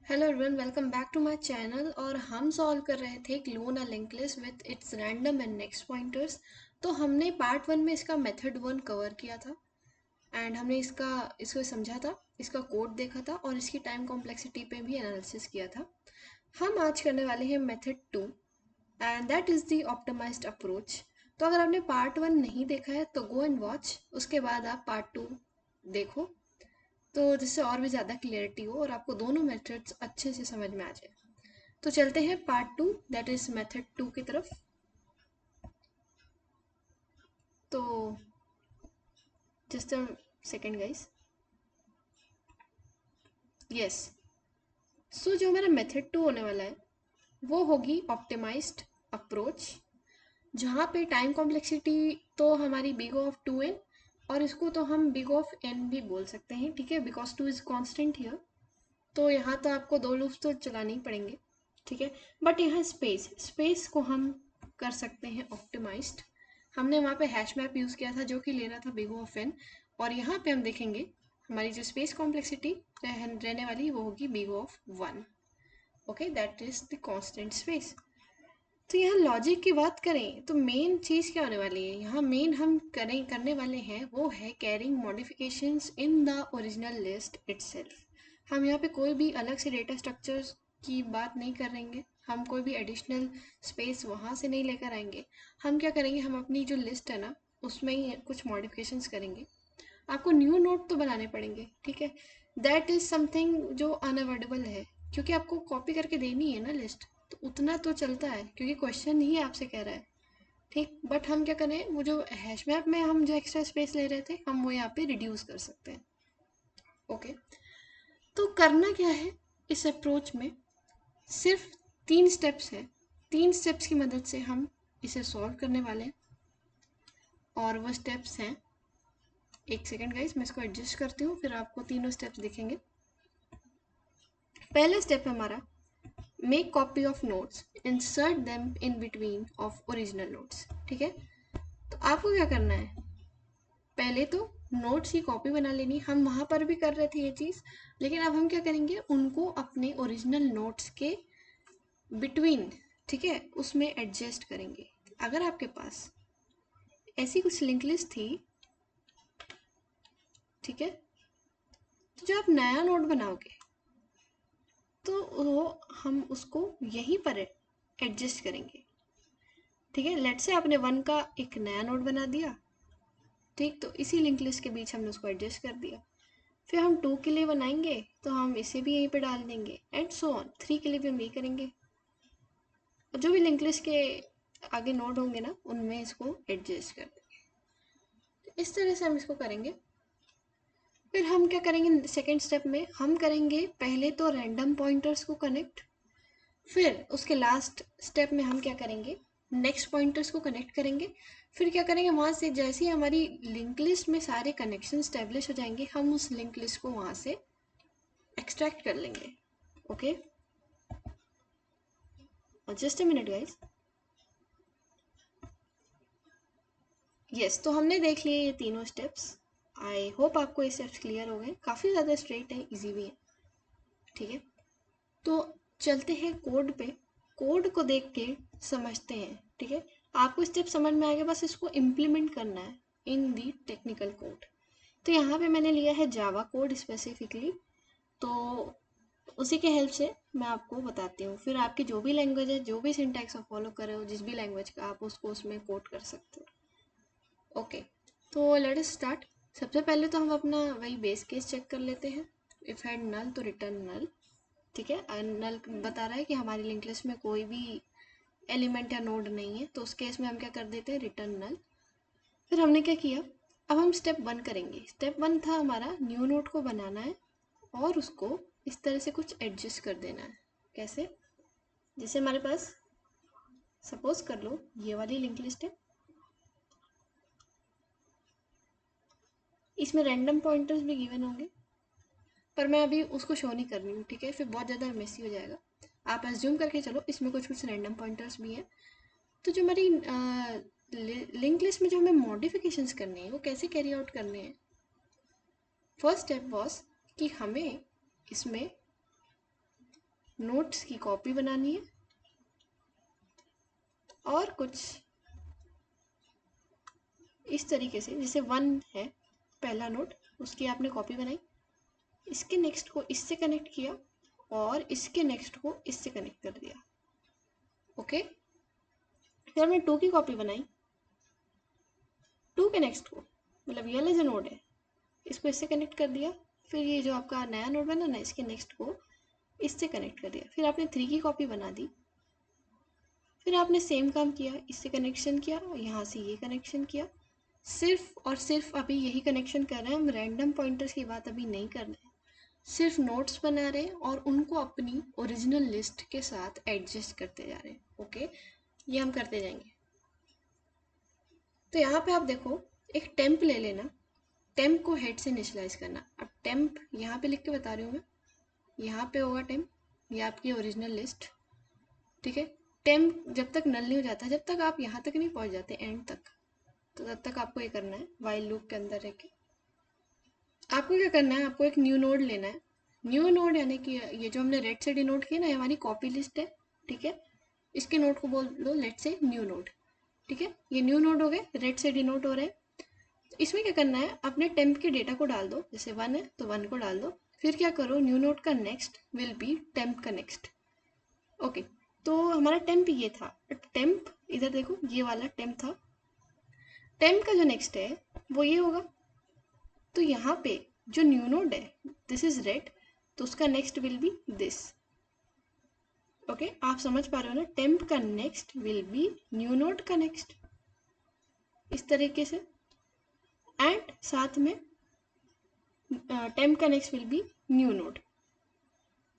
Hello everyone, welcome back to my channel. और हम solve कर रहे थे clone a link list with its random and next pointers. तो हमने पार्ट 1 में इसका मेथड 1 कवर किया था एंड हमने इसको समझा था, इसका कोड देखा था और इसकी टाइम कॉम्प्लेक्सिटी पे भी एनालिसिस किया था। हम आज करने वाले हैं method 2 and that is the optimised approach. तो अगर आपने पार्ट 1 नहीं देखा है तो गो एंड वॉच, उसके बाद आप पार्ट 2 देखो, तो जिससे और भी ज़्यादा क्लियरिटी हो और आपको दोनों मेथड्स अच्छे से समझ में आ जाए। तो चलते हैं पार्ट 2 दैट इज मेथड 2 की तरफ। तो just a second guys. Yes, so जो हमारा मेथड 2 होने वाला है वो होगी ऑप्टिमाइज्ड अप्रोच, जहाँ पे टाइम कॉम्प्लेक्सिटी तो हमारी बिग ऑफ 2n, और इसको तो हम बिग ऑफ n भी बोल सकते हैं, ठीक है, बिकॉज 2 इज कॉन्स्टेंट हियर। तो यहाँ तो आपको दो लूप्स तो चलाने ही पड़ेंगे, ठीक है। बट यहाँ स्पेस को हम कर सकते हैं ऑप्टिमाइज्ड। हमने वहाँ पे हैश मैप यूज़ किया था जो कि ले रहा था बिग ऑफ एन, और यहाँ पे हम देखेंगे हमारी जो स्पेस कॉम्प्लेक्सिटी रहने वाली वो होगी big of 1। Okay, that is the constant space. तो यहाँ लॉजिक की बात करें तो मेन चीज़ क्या होने वाली है, यहाँ मेन हम करने वाले हैं वो है carrying modifications in the original list itself. हम यहाँ पे कोई भी अलग से डेटा स्ट्रक्चर्स की बात नहीं करेंगे, हम कोई भी एडिशनल स्पेस वहाँ से नहीं लेकर आएंगे। हम क्या करेंगे, हम अपनी जो लिस्ट है ना उसमें ही कुछ मॉडिफिकेशंस करेंगे। आपको न्यू नोट तो बनाने पड़ेंगे, ठीक है। दैट इज़ समथिंग जो अनअवॉइडेबल है, क्योंकि आपको कॉपी करके देनी है ना लिस्ट, तो उतना तो चलता है क्योंकि क्वेश्चन ही आपसे कह रहा है, ठीक। बट हम क्या करें, वो जो हैश मैप में हम जो एक्स्ट्रा स्पेस ले रहे थे हम वो यहाँ पे रिड्यूस कर सकते हैं। ओके, तो करना क्या है इस अप्रोच में, सिर्फ 3 स्टेप्स हैं। 3 स्टेप्स की मदद से हम इसे सॉल्व करने वाले हैं, और वो स्टेप्स हैं, एक सेकेंड गाइस मैं इसको एडजस्ट करती हूँ फिर आपको तीनों स्टेप्स दिखेंगे। पहला स्टेप है हमारा make copy of notes, insert them in between of original notes, ठीक है। तो आपको क्या करना है, पहले तो नोट्स की कॉपी बना लेनी। हम वहाँ पर भी कर रहे थे ये चीज़, लेकिन अब हम क्या करेंगे, उनको अपने ओरिजिनल नोट्स के बिटवीन, ठीक है, उसमें एडजस्ट करेंगे। अगर आपके पास ऐसी कुछ लिंक लिस्ट थी, ठीक है, तो जो आप नया नोट बनाओगे तो वो हम उसको यहीं पर एडजस्ट करेंगे, ठीक है। लेट से आपने 1 का एक नया नोट बना दिया, ठीक, तो इसी लिंक लिस्ट के बीच हमने उसको एडजस्ट कर दिया। फिर हम 2 के लिए बनाएंगे तो हम इसे भी यहीं पे डाल देंगे एंड सो ऑन। 3 के लिए भी हम यही करेंगे, और जो भी लिंक लिस्ट के आगे नोड होंगे ना उनमें इसको एडजस्ट कर देंगे। तो इस तरह से हम इसको करेंगे। फिर हम क्या करेंगे, सेकेंड स्टेप में हम करेंगे पहले तो रैंडम पॉइंटर्स को कनेक्ट, फिर उसके लास्ट स्टेप में हम क्या करेंगे, नेक्स्ट पॉइंटर्स को कनेक्ट करेंगे। फिर क्या करेंगे, वहाँ से जैसे ही हमारी लिंक लिस्ट में सारे कनेक्शन स्टेब्लिश हो जाएंगे हम उस लिंक लिस्ट को वहाँ से एक्सट्रैक्ट कर लेंगे। ओके, और just a minute guys. Yes, तो हमने देख लिए ये तीनों स्टेप्स। आई होप आपको ये स्टेप्स क्लियर हो गए, काफ़ी ज़्यादा स्ट्रेट है, इजी भी है, ठीक है। तो चलते हैं कोड पे, कोड को देख के समझते हैं, ठीक है। आपको स्टेप समझ में आ गया, बस इसको इम्प्लीमेंट करना है इन दी टेक्निकल कोड। तो यहाँ पे मैंने लिया है जावा कोड स्पेसिफिकली, तो उसी के हेल्प से मैं आपको बताती हूँ। फिर आपकी जो भी लैंग्वेज है, जो भी सिंटैक्स आप फॉलो कर रहे हो, जिस भी लैंग्वेज का, आप उसको उसमें कोड कर सकते हो। ओके, तो लेट अस स्टार्ट। सबसे पहले तो हम अपना वही बेस केस चेक कर लेते हैं। इफ़ हैड नल तो रिटर्न नल, ठीक है। नल बता रहा है कि हमारी लिंक लिस्ट में कोई भी एलिमेंट या नोड नहीं है, तो उस केस में हम क्या कर देते हैं, रिटर्न नल। फिर हमने क्या किया, अब हम स्टेप 1 करेंगे। स्टेप 1 था हमारा न्यू नोड को बनाना है और उसको इस तरह से कुछ एडजस्ट कर देना है। कैसे, जैसे हमारे पास सपोज कर लो ये वाली लिंक लिस्ट है, इसमें रैंडम पॉइंटर्स भी गिवन होंगे, पर मैं अभी उसको शो नहीं कर रही हूँ, ठीक है, फिर बहुत ज़्यादा मेसी हो जाएगा। आप एज्यूम करके चलो इसमें कुछ कुछ रैंडम पॉइंटर्स भी हैं। तो जो हमारी लिंक लिस्ट में जो हमें मॉडिफिकेशंस करने हैं वो कैसे कैरी आउट करने हैं। फर्स्ट स्टेप वॉज कि हमें इसमें नोट्स की कॉपी बनानी है और कुछ इस तरीके से, जैसे 1 है पहला नोट, उसकी आपने कॉपी बनाई, इसके नेक्स्ट को इससे कनेक्ट किया और इसके नेक्स्ट को इससे कनेक्ट कर दिया। ओके, फिर हमने 2 की कॉपी बनाई, 2 के नेक्स्ट को, मतलब ये वाला जो नोड है इसको इससे कनेक्ट कर दिया, फिर ये जो आपका नया नोड बना ना इसके नेक्स्ट को इससे कनेक्ट कर दिया। फिर आपने 3 की कॉपी बना दी, फिर आपने सेम काम किया, इससे कनेक्शन किया, यहाँ से ये कनेक्शन किया। सिर्फ और सिर्फ अभी यही कनेक्शन कर रहे हैं हम, रैंडम पॉइंटर्स की बात अभी नहीं कर रहे हैं, सिर्फ नोट्स बना रहे हैं और उनको अपनी ओरिजिनल लिस्ट के साथ एडजस्ट करते जा रहे हैं। ओके, ये हम करते जाएंगे। तो यहाँ पे आप देखो, एक टेम्प ले लेना, टेम्प को हेड से इनिशियलाइज करना। अब टेम्प यहाँ पे लिख के बता रही हूँ मैं, यहाँ पे होगा टेम्प, ये आपकी ओरिजिनल लिस्ट। ठीक है, टेम्प जब तक नल नहीं हो जाता, जब तक आप यहाँ तक नहीं पहुँच जाते एंड तक, तो तब तक आपको ये करना है वाइल लूप के अंदर रह के। आपको क्या करना है, आपको एक न्यू नोड लेना है। न्यू नोड यानी कि ये जो हमने रेड से डिनोट किया ना, ये हमारी कॉपी लिस्ट है। ठीक है, इसके नोड को बोल लो लेट से न्यू नोड। ठीक है, ये न्यू नोड हो गए, रेड से डिनोट हो रहे हैं। इसमें क्या करना है, अपने टेम्प के डेटा को डाल दो, जैसे 1 है तो 1 को डाल दो। फिर क्या करो, न्यू नोड का नेक्स्ट विल बी टेम्प का नेक्स्ट। ओके, तो हमारा टेम्प ये था, टेम्प इधर देखो ये वाला टेम्प था, टेम्प का जो नेक्स्ट है वो ये होगा। तो यहाँ पे जो न्यू नोड है दिस इज रेड, तो उसका next will be this. Okay, आप समझ पा रहे हो ना, टेम्प का next will be new node का नेक्स्ट, इस तरीके से। एंड साथ में टेम्प का next will be new node,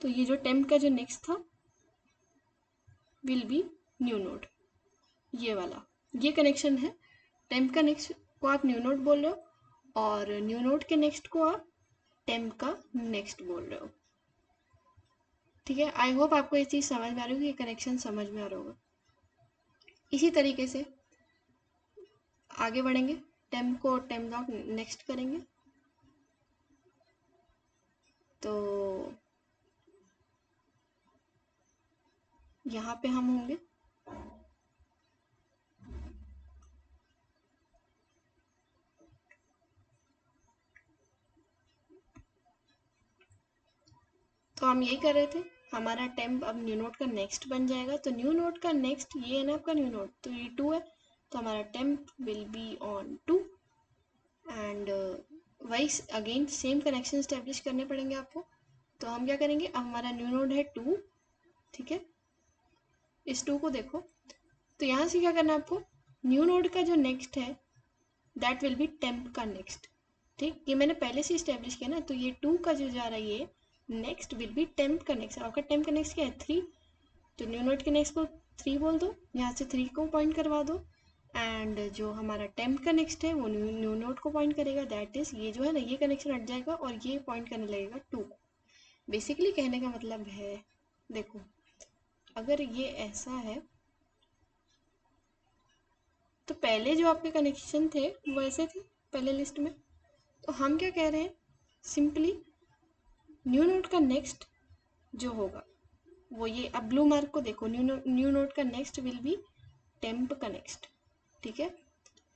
तो ये जो टेम्प का जो नेक्स्ट था विल बी न्यू नोड, ये वाला, ये कनेक्शन है। टेम्प का नेक्स्ट को आप न्यू नोड बोल रहे हो और न्यू नोड के नेक्स्ट को आप टेम्प का नेक्स्ट बोल रहे हो। ठीक है, आई होप आपको ये चीज़ समझ में आ रही होगी, ये कनेक्शन समझ में आ रहा होगा। इसी तरीके से आगे बढ़ेंगे, टेम्प को टेम्प डॉट नेक्स्ट करेंगे, तो यहाँ पे हम होंगे तो हम यही कर रहे थे, हमारा टेम्प अब न्यू नोड का नेक्स्ट बन जाएगा। तो न्यू नोड का नेक्स्ट ये है ना आपका न्यू नोड, तो ये 2 है, तो हमारा temp will be on 2। And वही अगेन सेम कनेक्शन स्टेब्लिश करने पड़ेंगे आपको। तो हम क्या करेंगे, अब हमारा न्यू नोड है 2। ठीक है, इस 2 को देखो, तो यहाँ से क्या करना है आपको, न्यू नोड का जो नेक्स्ट है दैट विल बी टेम्प का नेक्स्ट। ठीक, ये मैंने पहले से इस्टेब्लिश किया ना, तो ये 2 का जो जा रहा है ये नेक्स्ट विल बी टेम्प का नेक्स्ट। आपका टेम्प का नेक्स्ट क्या है, 3, तो न्यू नोड के नेक्स्ट को 3 बोल दो, यहाँ से 3 को पॉइंट करवा दो। एंड जो हमारा टेम्प का नेक्स्ट है वो न्यू नोड को पॉइंट करेगा, दैट इज ये जो है ना, ये कनेक्शन हट जाएगा और ये पॉइंट करने लगेगा 2 को। बेसिकली कहने का मतलब है, देखो अगर ये ऐसा है तो पहले जो आपके कनेक्शन थे वो ऐसे थे पहले लिस्ट में, तो हम क्या कह रहे हैं, सिंपली न्यू नोड का नेक्स्ट जो होगा वो ये, अब ब्लू मार्क को देखो, न्यू नोड का नेक्स्ट विल बी टेम्प का नेक्स्ट। ठीक है,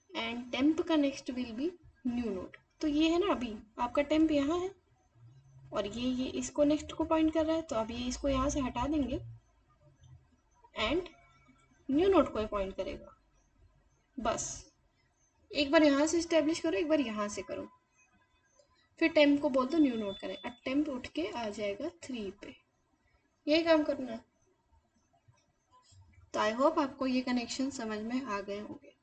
एंड टेम्प का next will be new node. तो ये है ना, अभी आपका टेम्प यहाँ है और ये इसको नेक्स्ट को पॉइंट कर रहा है, तो अब ये इसको यहाँ से हटा देंगे एंड न्यू नोड को पॉइंट करेगा। बस एक बार यहाँ से स्टेब्लिश करो, एक बार यहाँ से करो, फिर टेम्प को बोल दो न्यू नोड करें, अब टेम्प उठ के आ जाएगा 3 पे। यही काम करना है। तो आई होप आपको ये कनेक्शन समझ में आ गए होंगे।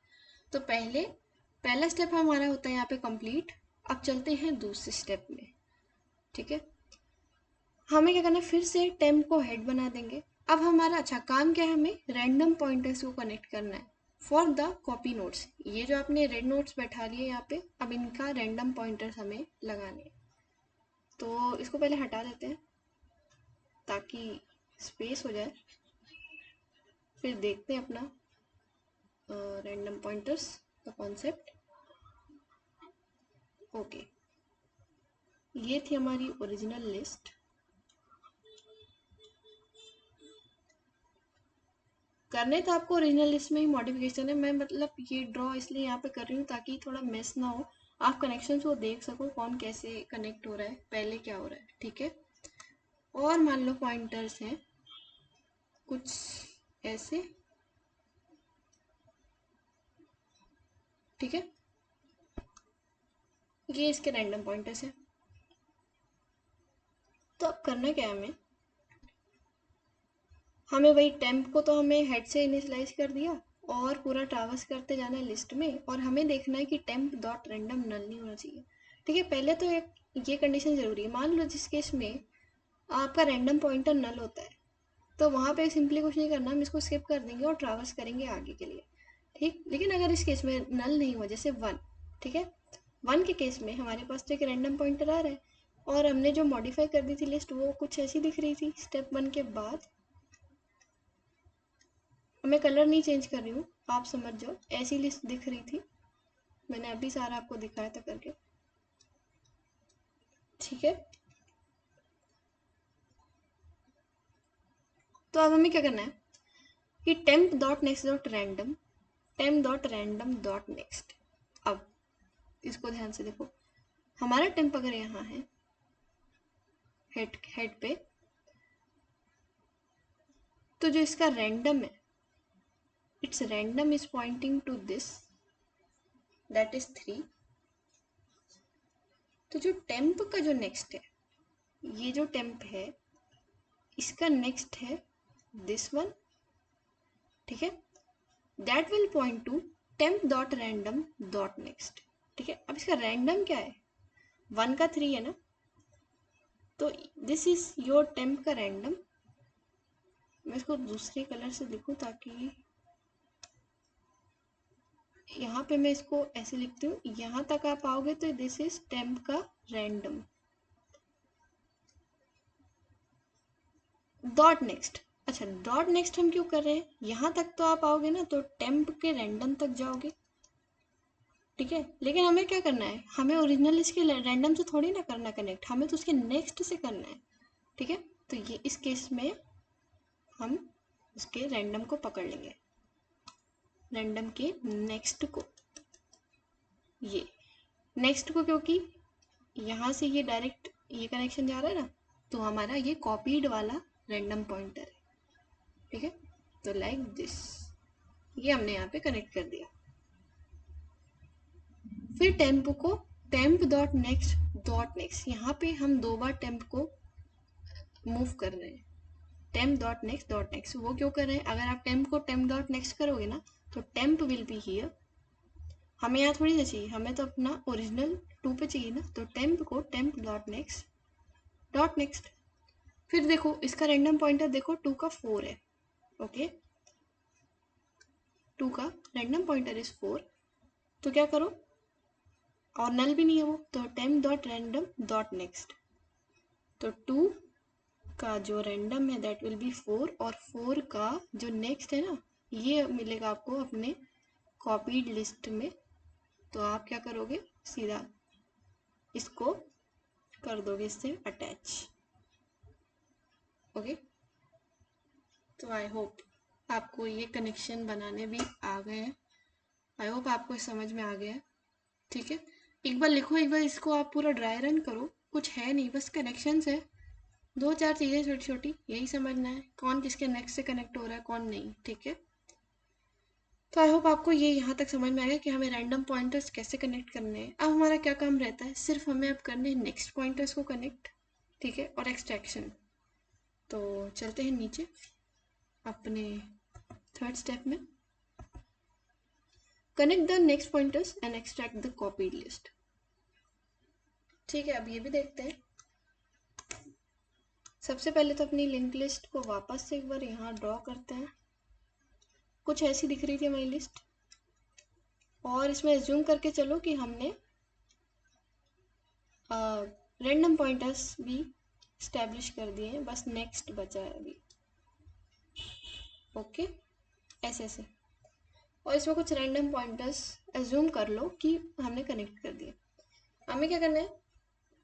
तो पहला स्टेप हमारा होता है यहाँ पे कंप्लीट। अब चलते हैं दूसरे स्टेप में। ठीक है, हमें क्या करना है, फिर से टेम्प को हेड बना देंगे। अब हमारा अच्छा काम क्या है, हमें रैंडम पॉइंटर्स को कनेक्ट करना है फॉर द कॉपी नोट्स। ये जो आपने रेड नोट्स बैठा लिए यहाँ पे, अब इनका रैंडम पॉइंटर्स हमें लगाने हैं। तो इसको पहले हटा देते हैं ताकि स्पेस हो जाए, फिर देखते हैं अपना रैंडम पॉइंटर्स का कॉन्सेप्ट। ओके, ये थी हमारी ओरिजिनल लिस्ट। करने तो आपको ओरिजिनल लिस्ट में ही मॉडिफिकेशन है, मैं मतलब ये ड्रॉ इसलिए यहाँ पे कर रही हूँ ताकि थोड़ा मिस ना हो, आप कनेक्शन को देख सको कौन कैसे कनेक्ट हो रहा है, पहले क्या हो रहा है, ठीक है। और मान लो पॉइंटर्स हैं कुछ ऐसे, ठीक है, ये इसके रैंडम पॉइंटर्स हैं। तो अब करना क्या है हमें वही टेम्प को तो हमें हेड से इनिशलाइज कर दिया और पूरा ट्रावर्स करते जाना है लिस्ट में, और हमें देखना है कि टेम्प डॉट रैंडम नल नहीं होना चाहिए, ठीक है। पहले तो एक ये कंडीशन ज़रूरी है, मान लो जिस केस में आपका रैंडम पॉइंटर नल होता है तो वहाँ पे सिंपली कुछ नहीं करना, हम इसको स्किप कर देंगे और ट्रावर्स करेंगे आगे के लिए, ठीक। लेकिन अगर इस केस में नल नहीं हुआ, जैसे 1, ठीक है, 1 के केस में हमारे पास तो एक रैंडम पॉइंटर आ रहा है और हमने जो मॉडिफाई कर दी थी लिस्ट वो कुछ ऐसी दिख रही थी स्टेप 1 के बाद। मैं कलर नहीं चेंज कर रही हूँ, आप समझ जाओ, ऐसी लिस्ट दिख रही थी, मैंने अभी सारा आपको दिखाया था करके, ठीक है। तो अब हमें क्या करना है कि temp dot next dot random, temp dot random dot next. अब इसको ध्यान से देखो, हमारा टेम्प अगर यहाँ है हेड पे, तो जो इसका रैंडम है, its random is pointing to this, that is 3। तो जो टेम्प का जो नेक्स्ट है, ये जो टेम्प है इसका नेक्स्ट है दिस वन, ठीक है, that will point two temp dot random dot next, ठीक है। अब इसका रैंडम क्या है, 1 का 3 है ना, तो दिस इज योर टेम्प का रैंडम। मैं इसको दूसरे कलर से लिखूं ताकि यहाँ पे मैं इसको ऐसे लिखती हूँ, यहाँ तक आप आओगे तो दिस इज टेम्प का रैंडम डॉट नेक्स्ट। अच्छा, डॉट नेक्स्ट हम क्यों कर रहे हैं, यहाँ तक तो आप आओगे ना तो टेम्प के रैंडम तक जाओगे, ठीक है। लेकिन हमें क्या करना है, हमें ओरिजिनल इसके रैंडम से थोड़ी ना करना कनेक्ट, हमें तो उसके नेक्स्ट से करना है, ठीक है। तो ये इस केस में हम उसके रैंडम को पकड़ लेंगे, रैंडम के नेक्स्ट को, ये नेक्स्ट को, क्योंकि यहाँ से ये डायरेक्ट ये कनेक्शन जा रहा है ना, तो हमारा ये कॉपीड वाला रैंडम पॉइंटर है, ठीक है। तो लाइक दिस, ये हमने यहाँ पे कनेक्ट कर दिया। फिर टेम्प को टेम्प डॉट नेक्स्ट, यहाँ पे हम 2 बार टेम्प को मूव कर रहे हैं, टेम्प डॉट नेक्स्ट, वो क्यों कर रहे हैं, अगर आप टेम्प को टेम्प डॉट नेक्स्ट करोगे ना तो टेम्प विल बी हियर, हमें यहाँ थोड़ी ना चाहिए, हमें तो अपना ओरिजिनल 2 पे चाहिए ना, तो टेम्प को टेम्प डॉट नेक्स्ट। फिर देखो इसका रैंडम पॉइंटर देखो 2 का 4 है, ओके, 2 का रैंडम पॉइंटर इज 4, तो क्या करो, और नल भी नहीं है वो, तो temp dot random dot next, तो 2 का जो रैंडम है दैट विल बी 4, और 4 का जो नेक्स्ट है ना ये मिलेगा आपको अपने कॉपीड लिस्ट में, तो आप क्या करोगे, सीधा इसको कर दोगे इससे अटैच, ओके। तो आई होप आपको ये कनेक्शन बनाने भी आ गए हैं, आई होप आपको समझ में आ गया है, ठीक है। एक बार लिखो, एक बार इसको आप पूरा ड्राई रन करो, कुछ है नहीं, बस कनेक्शंस है, 2-4 चीज़ें छोटी छोटी, यही समझना है कौन किसके नेक्स्ट से कनेक्ट हो रहा है कौन नहीं, ठीक है। तो आई होप आपको ये यहाँ तक समझ में आ गया कि हमें रैंडम पॉइंटर्स कैसे कनेक्ट करने हैं। अब हमारा क्या काम रहता है, सिर्फ हमें अब करने हैं नेक्स्ट पॉइंटर्स को कनेक्ट, ठीक है, और एक्सट्रैक्शन। तो चलते हैं नीचे अपने थर्ड स्टेप में, connect the next pointers and extract the copied list, ठीक है। अब ये भी देखते हैं, सबसे पहले तो अपनी लिंक लिस्ट को वापस से एक बार यहाँ ड्रॉ करते हैं, कुछ ऐसी दिख रही थी हमारी लिस्ट, और इसमें एज्यूम करके चलो कि हमने रैंडम पॉइंटर्स भी स्टैब्लिश कर दिए हैं, बस नेक्स्ट बचा है अभी, ओके, ऐसे ऐसे, और इसमें कुछ रैंडम पॉइंटर्स एज्यूम कर लो कि हमने कनेक्ट कर दिए। हमें क्या करना है,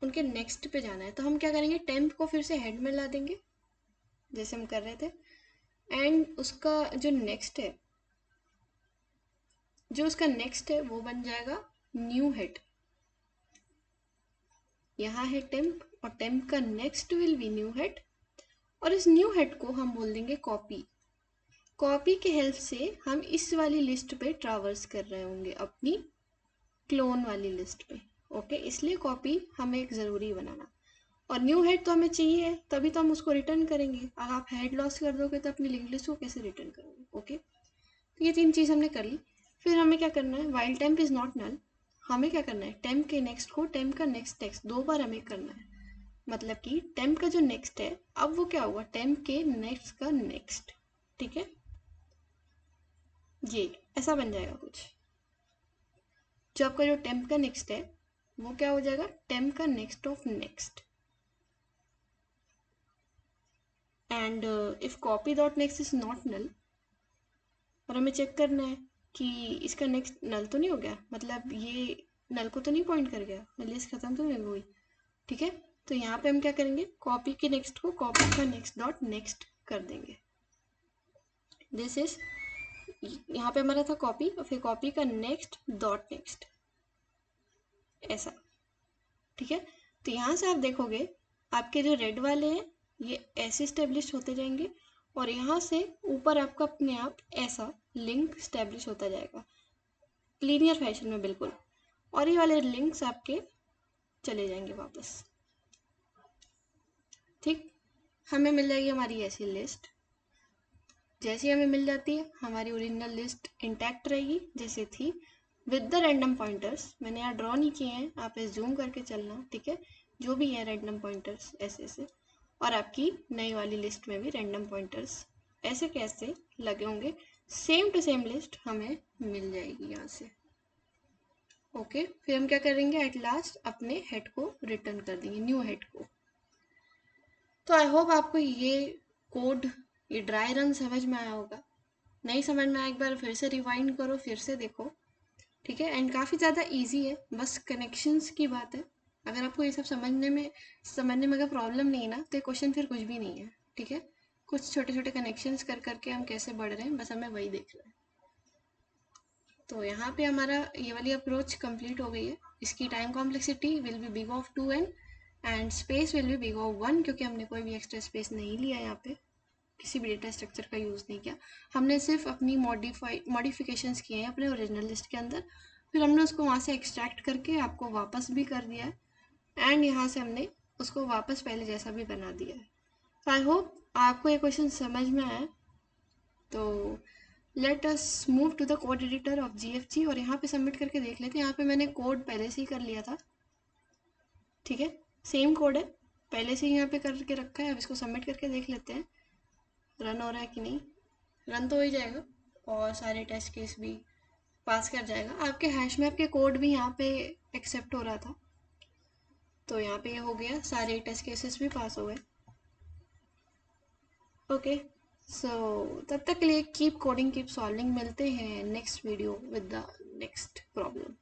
उनके नेक्स्ट पे जाना है, तो हम क्या करेंगे, टेम्प को फिर से हेड में ला देंगे जैसे हम कर रहे थे, एंड उसका जो नेक्स्ट है, वो बन जाएगा न्यू हेड। यहाँ है टेम्प और टेम्प का next will be new head, और इस न्यू हेड को हम बोल देंगे कॉपी। कॉपी के हेल्प से हम इस वाली लिस्ट पे ट्रावर्स कर रहे होंगे, अपनी क्लोन वाली लिस्ट पे। ओके, इसलिए कॉपी हमें एक ज़रूरी बनाना। और न्यू हेड तो हमें चाहिए है, तभी तो हम उसको रिटर्न करेंगे। अगर आप हेड लॉस कर दोगे तो अपनी लिंक्ड लिस्ट को कैसे रिटर्न करोगे। ओके, तो ये 3 चीज़ हमने कर ली। फिर हमें क्या करना है, while temp is not null, हमें क्या करना है, टेम्प के नेक्स्ट को टेम्प का नेक्स्ट टेक्स्ट 2 बार हमें करना है। मतलब कि टेम्प का जो नेक्स्ट है, अब वो क्या होगा, टेम्प के नेक्स्ट का नेक्स्ट। ठीक है, ये ऐसा बन जाएगा कुछ। जो आपका जो टेम्प का नेक्स्ट है वो क्या हो जाएगा, टेम्प का next of next. And if copy dot next is not null, और हमें चेक करना है कि इसका नेक्स्ट नल तो नहीं हो गया, मतलब ये नल को तो नहीं पॉइंट कर गया, लिस्ट खत्म तो नहीं हुई। ठीक है, तो यहाँ पे हम क्या करेंगे, कॉपी के नेक्स्ट को कॉपी का नेक्स्ट डॉट नेक्स्ट कर देंगे। दिस इज, यहाँ पे हमारा था कॉपी और फिर कॉपी का नेक्स्ट डॉट नेक्स्ट, ऐसा। ठीक है, तो यहाँ से आप देखोगे आपके जो रेड वाले हैं ये ऐसे स्टेब्लिश होते जाएंगे, और यहाँ से ऊपर आपका अपने आप ऐसा लिंक स्टेब्लिश होता जाएगा लीनियर फैशन में, बिल्कुल। और ये वाले लिंक्स आपके चले जाएंगे वापस। ठीक, हमें मिल जाएगी हमारी ऐसी लिस्ट। जैसी हमें मिल जाती है हमारी ओरिजिनल लिस्ट इंटैक्ट रहेगी जैसे थी, विद द रैंडम पॉइंटर्स। मैंने यहाँ ड्रॉ नहीं किए हैं, आप इस जूम करके चलना। ठीक है, जो भी है रैंडम पॉइंटर्स ऐसे ऐसे, और आपकी नई वाली लिस्ट में भी रैंडम पॉइंटर्स ऐसे कैसे लगे होंगे, सेम टू सेम लिस्ट हमें मिल जाएगी यहाँ से। ओके, फिर हम क्या करेंगे, एट लास्ट अपने हेड को रिटर्न कर देंगे, न्यू हेड को। तो आई होप आपको ये कोड, ये ड्राई रन समझ में आया होगा। नहीं समझ में आया, एक बार फिर से रिवाइंड करो, फिर से देखो। ठीक है, एंड काफ़ी ज़्यादा इजी है, बस कनेक्शंस की बात है। अगर आपको ये सब समझने में अगर प्रॉब्लम नहीं है ना, तो ये क्वेश्चन फिर कुछ भी नहीं है। ठीक है, कुछ छोटे छोटे कनेक्शंस कर करके हम कैसे बढ़ रहे हैं, बस हमें वही देखना है। तो यहाँ पे हमारा ये वाली अप्रोच कंप्लीट हो गई है। इसकी time complexity will be big of 2n and space will be big of 1, क्योंकि हमने कोई भी एक्स्ट्रा स्पेस नहीं लिया यहाँ पे, किसी भी डेटा स्ट्रक्चर का यूज़ नहीं किया। हमने सिर्फ अपनी मॉडिफिकेशंस किए हैं अपने ओरिजिनल लिस्ट के अंदर, फिर हमने उसको वहाँ से एक्सट्रैक्ट करके आपको वापस भी कर दिया है, एंड यहाँ से हमने उसको वापस पहले जैसा भी बना दिया है। तो आई होप आपको ये क्वेश्चन समझ में आया। तो let us move to the code editor of GFG, और यहाँ पे सबमिट करके देख लेते हैं। यहाँ पे मैंने कोड पहले से ही कर लिया था। ठीक है, सेम कोड है, पहले से ही यहाँ पे करके रखा है। अब इसको सबमिट करके देख लेते हैं रन हो रहा है कि नहीं। रन तो हो ही जाएगा और सारे टेस्ट केस भी पास कर जाएगा। आपके हैश मैप के कोड भी यहाँ पे एक्सेप्ट हो रहा था, तो यहाँ पे ये हो गया, सारे टेस्ट केसेस भी पास हो गए। ओके, सो तब तक के लिए कीप कोडिंग कीप सॉल्विंग, मिलते हैं next video with the next problem.